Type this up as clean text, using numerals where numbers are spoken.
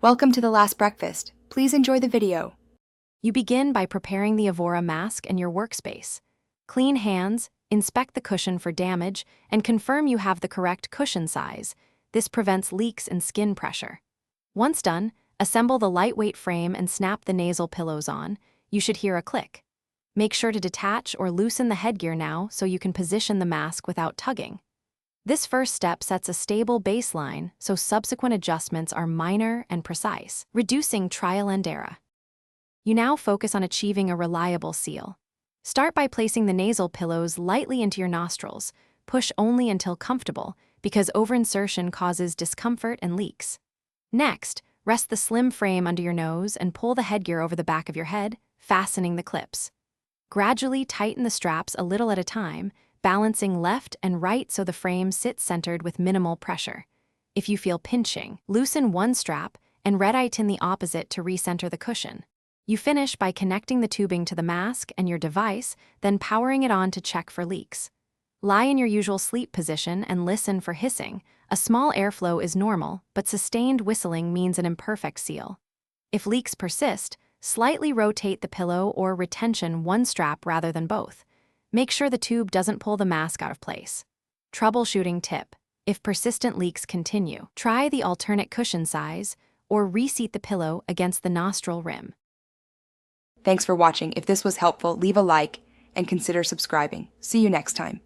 Welcome to the last breakfast. Please enjoy the video. You begin by preparing the Evora mask and your workspace. Clean hands, inspect the cushion for damage, and confirm you have the correct cushion size. This prevents leaks and skin pressure. Once done, assemble the lightweight frame and snap the nasal pillows on. You should hear a click. Make sure to detach or loosen the headgear now so you can position the mask without tugging. This first step sets a stable baseline so subsequent adjustments are minor and precise, reducing trial and error. You now focus on achieving a reliable seal. Start by placing the nasal pillows lightly into your nostrils. Push only until comfortable, because overinsertion causes discomfort and leaks. Next, rest the slim frame under your nose and pull the headgear over the back of your head, fastening the clips. Gradually tighten the straps a little at a time, balancing left and right so the frame sits centered with minimal pressure. If you feel pinching, loosen one strap and red-tighten the opposite to recenter the cushion. You finish by connecting the tubing to the mask and your device, then powering it on to check for leaks. Lie in your usual sleep position and listen for hissing. A small airflow is normal, but sustained whistling means an imperfect seal. If leaks persist, slightly rotate the pillow or retention one strap rather than both. Make sure the tube doesn't pull the mask out of place. Troubleshooting tip: if persistent leaks continue, try the alternate cushion size or reseat the pillow against the nostril rim. Thanks for watching. If this was helpful, leave a like and consider subscribing. See you next time.